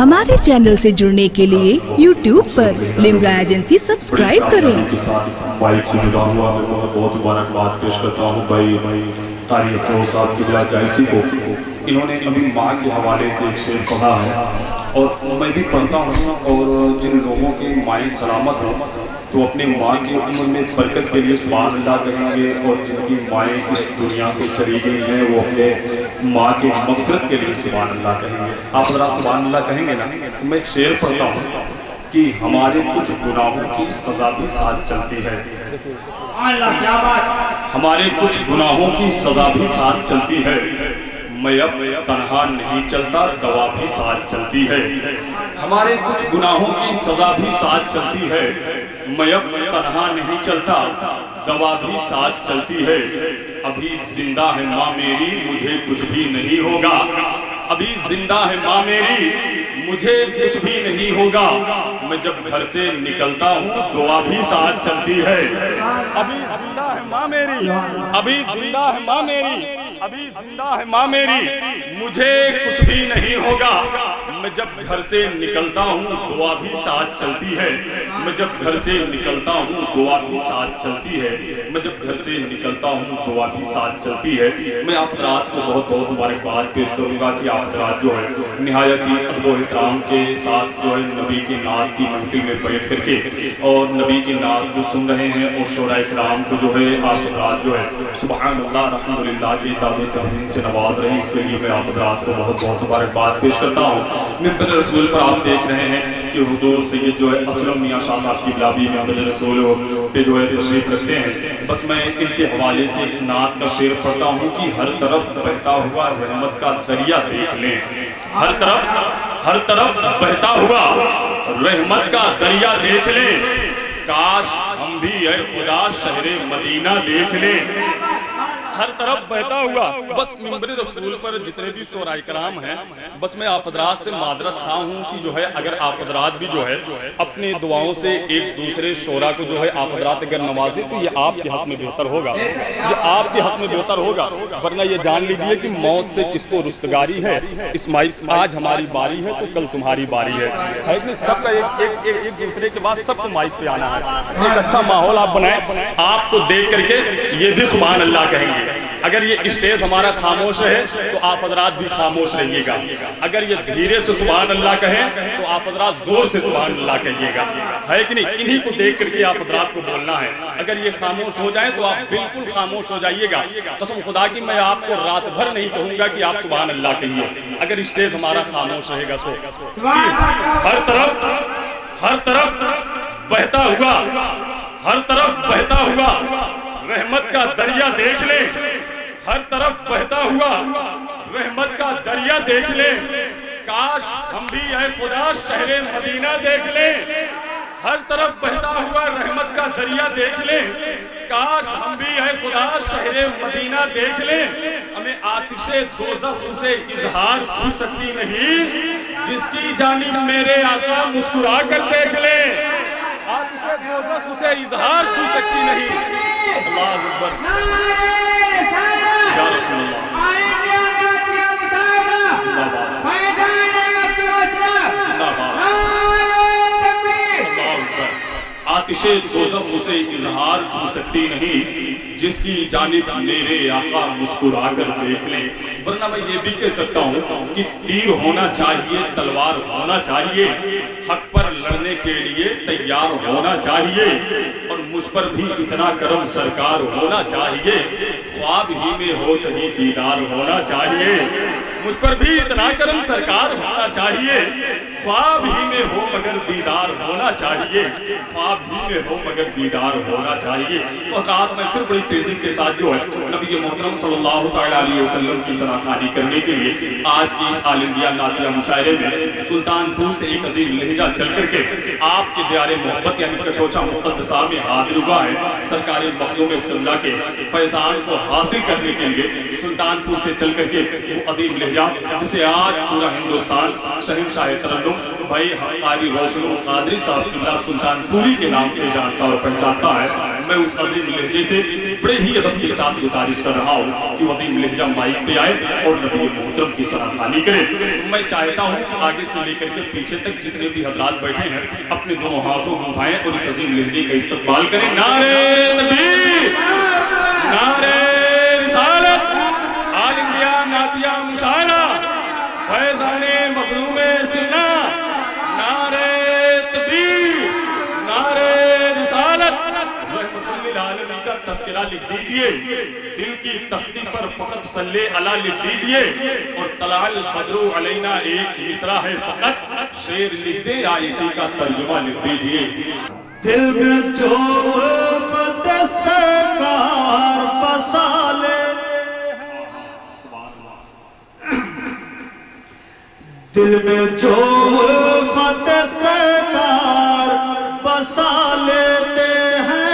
हमारे चैनल से जुड़ने के लिए YouTube पर लिम्रा एजेंसी सब्सक्राइब करें। बाइक से जुड़ा हुआ मैं बहुत मुबारकबाद पेश करता हूँ भाई कारी अफरोज साहब की जायसी को। इन्होंने अभी माँ के हवाले से एक शेर पढ़ा है और मैं भी पढ़ता हूँ। और जिन लोगों की माएँ सलामत हो तो अपने माँ की उम्र में बरकत के लिए सुभान अल्लाह कहेंगे, और जिनकी माएँ इस दुनिया से चली गई हैं वो अपने माँ के मग़फ़िरत के लिए सुभान अल्लाह कहेंगे। आप ज़रा सुभान अल्लाह कहेंगे ना तो मैं एक शेर पढ़ता हूँ कि हमारे कुछ गुनाहों की सज़ा भी साथ चलती है। हमारे कुछ गुनाहों की सज़ा भी साथ चलती है। मैं अब तन्हा नहीं चलता, दवा भी साथ चलती है। हमारे कुछ गुनाहों की सज़ा भी साथ चलती है। मैं अब तन्हा नहीं चलता, दवा भी साथ चलती है। अभी जिंदा है माँ मेरी, मुझे कुछ भी नहीं होगा। अभी जिंदा है माँ मेरी, मुझे कुछ भी नहीं होगा। मैं जब घर से निकलता हूँ दुआ भी साथ चलती है। अभी जिंदा है माँ मेरी, अभी जिंदा है माँ मेरी, अभी जिंदा है माँ मेरी, मुझे कुछ भी नहीं होगा। मैं जब घर से निकलता हूँ दुआ भी साथ चलती है। मैं जब घर से निकलता हूँ दुआ भी साथ चलती है। मैं जब घर से निकलता हूँ दुआ भी साथ चलती है। मैं आप हज़रात को बहुत बहुत मुबारकबाद पेश करूँगा कि आप हज़रात जो है निहायत ही अदब व एहतराम के साथ जो है नबी की नात की महफिल में बैठ करके और नबी की नात को सुन रहे हैं, और शोराए किराम को जो है आप हज़रात जो है सुभान अल्लाह अल्हम्दुलिल्लाह की तहसीन से नवाज रहे। इसके लिए मैं आप हज़रात को बहुत बहुत मुबारकबाद पेश करता हूँ। मिंबर रसूल पर आप देख रहे हैं कि हुजूर सैयद जो है असलम मियां शाह साहब की गुलाबी मिंबर रसूल पे जो है तशरीफ रखते हैं। बस मैं इनके हवाले से नात का शेर पढ़ता हूँ कि हर तरफ बहता हुआ रहमत का दरिया देख लें। हर तरफ बहता हुआ रहमत का दरिया देख लें। काश हम भी है खुदा शहरे मदीना देख लें। हर तरफ बहता हुआ, बस मिंबर रसूल पर जितने भी शोराए कराम हैं, बस मैं आप हज़रात से माजरत खा हूँ कि जो है अगर आप हज़रात भी जो है अपने दुआओं से एक दूसरे शोरा को जो है आप हज़रात अगर नवाजे तो ये आपके हक़ में बेहतर होगा, ये आपके हक़ में बेहतर होगा। वरना ये जान लीजिए कि मौत से किसको रुस्तगारी है। इस्माइल आज हमारी बारी है तो कल तुम्हारी बारी है कि सबका एक दूसरे के बाद सबको माइक पे आना है। एक अच्छा माहौल आप बनाएं, आपको देख करके ये भी सुभान अल्लाह कहेंगे। अगर ये स्टेज हमारा खामोश है तो आप हज़रात भी खामोश रहिएगा। अगर ये धीरे से सुभान अल्लाह कहें तो आप हज़रात जोर से सुभान अल्लाह कहिएगा, है कि नहीं। इन्हीं को देख करके आप हज़रात को बोलना है। अगर ये खामोश हो जाए तो आप बिल्कुल खामोश हो जाइएगा। कसम खुदा की मैं आपको रात भर नहीं कहूँगा कि आप सुभान अल्लाह कहिए अगर स्टेज हमारा खामोश रहेगा तो। हर तरफ बहता हुआ, हर तरफ बहता हुआ रहमत का दरिया देख ले। हर तरफ बहता हुआ रहमत का दरिया देख ले। काश हम भी है खुदा शहरे मदीना देख ले। हर तरफ बहता हुआ रहमत का दरिया देख ले। काश हम भी है खुदा शहरे मदीना देख ले। हमें आतिशे दोज़ख उसे इजहार छू सकती नहीं, जिसकी जानिब मेरे आका मुस्कुरा कर देख ले। आतिशे दोज़ख उसे इजहार छू सकती नहीं। अल्लाह अकबर। या रसूल अल्लाह। आतिशे दोज़ख उसे इजहार छू सकती नहीं, जिसकी जानिब मेरे आका मुस्कुरा कर देख लें। वरना मैं ये भी कह सकता हूँ कि तीर होना चाहिए, तलवार होना चाहिए, हक पर लड़ने के लिए तैयार होना चाहिए, और मुझ पर भी इतना करम सरकार होना चाहिए, ख्वाब ही में हो सही दीदार होना चाहिए। मुझ पर भी इतना करम सरकार होना चाहिए, ख्वाब ही में हो मगर दीदार होना चाहिए, ख्वाब ही में हो मगर दीदार होना चाहिए। तो रात में फिर बड़ी तेजी के साथ जो है नबी मोहतरम सल्लल्लाहु अलैहि वसल्लम की सराहखानी करने के लिए आज की इस आलिमिया नातिया मुशायरे में सुल्तानपुर से एक अजीम लहजा चल करके आपके दियारे मोहब्बत यानी कचौचा मुक़द्दसा में हाजिर हुआ है। सरकारी मखदूम सल्ला के फैज़ान को हासिल करने के लिए सुल्तानपुर से चल करके वो अजीम लहजा जिसे आज पूरा हिंदुस्तान शहंशाह तरन्नुम भाई कारी रोशन कादरी साहब किबला सुल्तानपुरी के नाम से जानता और पहचानता है। मैं उस अजीज लहजे से बड़े ही अदब के साथ गुजारिश कर रहा हूँ कि वो अजीम लहजा माइक पे आए और नबी मोहतरम की सराहनी करें। मैं चाहता हूँ कि आगे से लेकर के पीछे तक जितने भी हजरात बैठे हैं अपने दोनों हाथों को उठाएं और इस अजीम लहजे का इस्तकबाल करें। नारे तकबीर, नारे रिसालत, आल इंडिया नातिया मुशायरा, फैज़ाने मखदूमे सुन्ना, नारे तकबीर, नारे रिसालत। रहमतुल्लिल आलमीन का तस्करा लिख दीजिए, दिल की तख्ती पर फकत सल्ले अला लिख दीजिए और तलाल बदरू अलैना एक मिसरा है फकत, शेर लिख दे या इसी का तर्जुमा लिख दीजिए। दिल में जो उल्फत सरकार बसा लेते हैं, दिल में जो उल्फत सरकार बसा लेते हैं,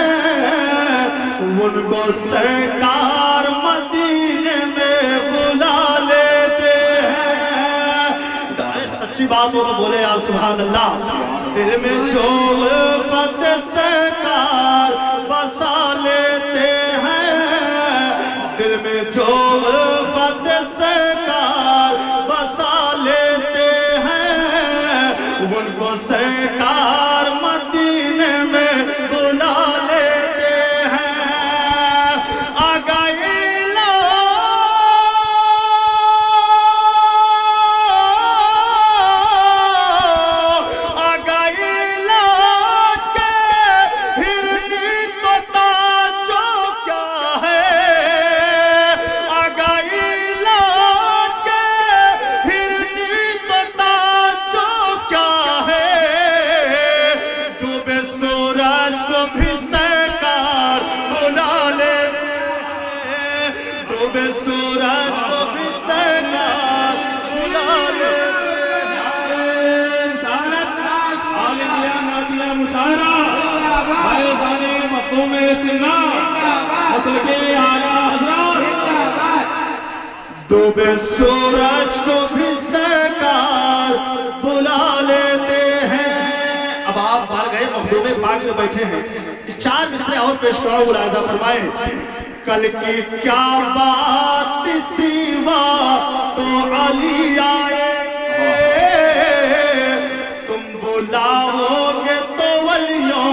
उनको सरकार मदीने में बुला लेते हैं। सच्ची बात हो तो बोले आप सुभान अल्लाह। दिल में जो उल्फत सरकार बसा लेते हैं, दिल में जो उल्फत सरकार बसा लेते हैं, उनको सरकार मदीने में बुला लेते हैं। आ गए डूबे सूरज को भी सरकार बुला लेते हैं। अब आप बाहर गए मखदूमे पाक में बैठे हैं, चार मिसरे और पेश करो, मुलाहिजा फरमाएं। कल की क्या बात सिवा तो अली आएंगे, तुम बुलाओगे तो वलियों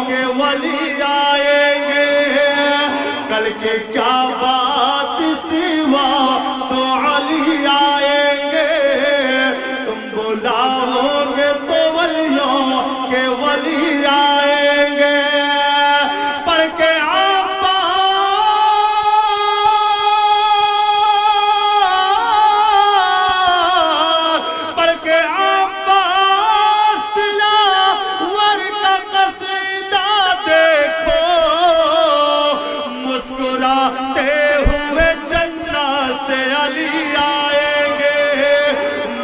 के वली आएंगे। कल की क्या बात सिवा तो अली आएंगे, तुम बुलाओगे तो वलियों के वली आएंगे। पढ़ के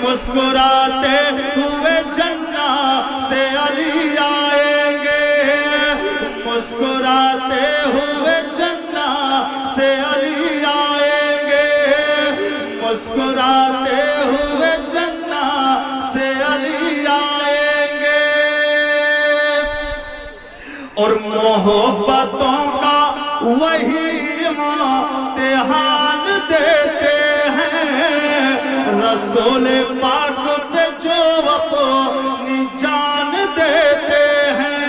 मुस्कुराते हुए जन्ना से अली आएंगे, मुस्कुराते हुए जन्ना से अली आएंगे, मुस्कुराते हुए जन्ना से अली आएंगे। और मोहब्बतों का वही इम्तिहान देते हैं, रसूल पाक पे जो अपनी जान देते हैं।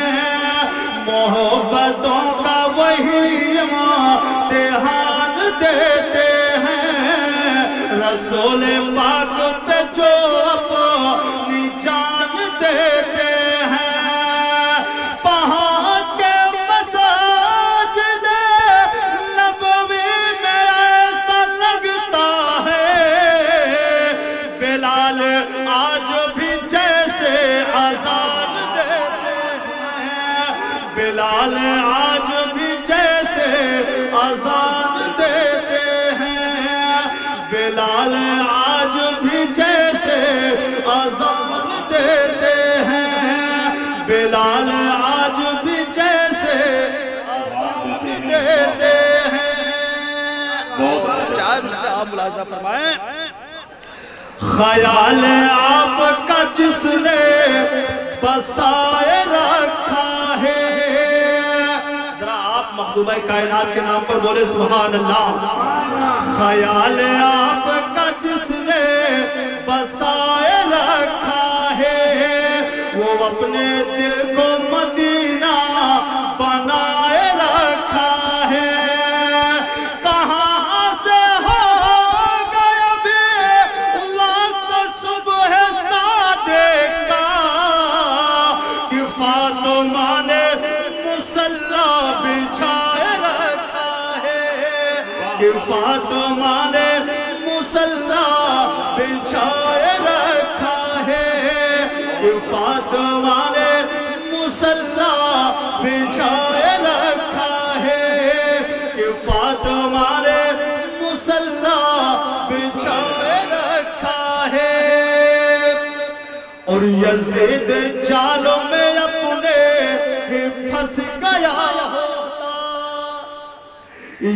मोहब्बतों का वही इम्तिहान देते हैं, रसूल पाक पे जो अपनी जान देते हैं। पहुंच के मसाजिदे नबवी में ऐसा लगता है, बिलाल आज भी जैसे अज़ान देते हैं, बिलाल आज भी जैसे अज़ान देते हैं, बिलाल आज भी जैसे अज़ान देते हैं, बिलाल आज भी जैसे अज़ान देते हैं। चार से आप मुलाहिजा फरमाएं। ख्याल आपका जिसने बसाए रखा है, जरा आप मखदूम कायनात के नाम पर बोले सुभान अल्लाह। ख्याल आपका जिसने बसाए रखा है, वो अपने दिल को मदीना बनाए रखा है। कहाँ से हो गया भी वक्त सुबह सादिक का, कि फातिमा ने मुसल्ला बिछाए रखा है, कि फातिमा ने मुसल्ला बिछाए रखा है, कि फातिमा ने मुसल्ला बिछाए रखा है, कि फातिमा ने मुसल्ला बिछाए रखा है। और यजीद जालों में अपने ही फंस गया होता,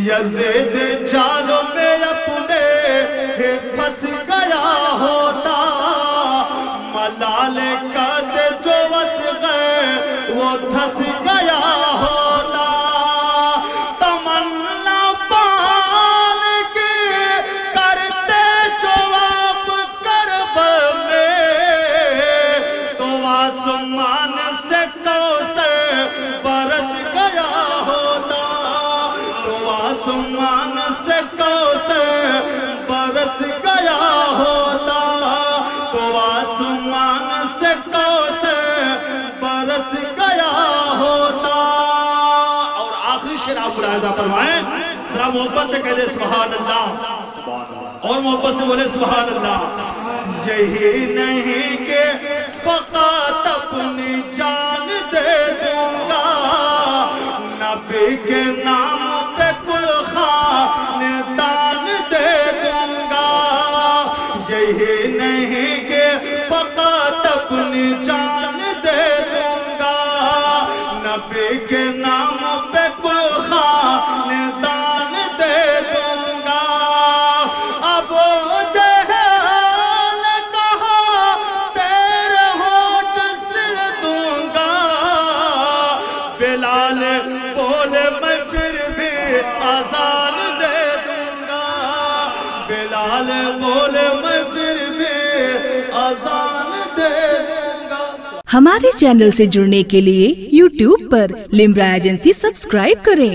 यजीद जालों में अपने ही फंस गया होता। मलाल कहते जो असग़र वो धस गया होता। तमन्ना पान की करते जो आप करबल में, तो आसमान से कौसर बरस गया होता, तो आसमान से कौसर बरस गया होता, तो आसमान से कौसर बरस गया होता। और आखिरी शेर आप मुलाहिज़ा फरमाएं, जरा मोहब्बत से कह दे सुभान अल्लाह, और मोहब्बत से बोले सुभान अल्लाह। यही नहीं कि फ़क़त अपनी जान दे दूंगा, नबी के नाम पे कुल खानदान दे दूंगा। यही नहीं कि फ़क़त अपनी जान दे दूंगा, नबी के नाम पे कुल खानदान दे दूंगा। अब जहल कहा तेरे होठ सिल दूंगा, बिलाल बोले मैं फिर भी आज़ान दे दूंगा, बिलाल बोले मैं फिर भी आज़ान दे दूंगा। हमारे चैनल से जुड़ने के लिए YouTube पर लिम्रा एजेंसी सब्सक्राइब करें।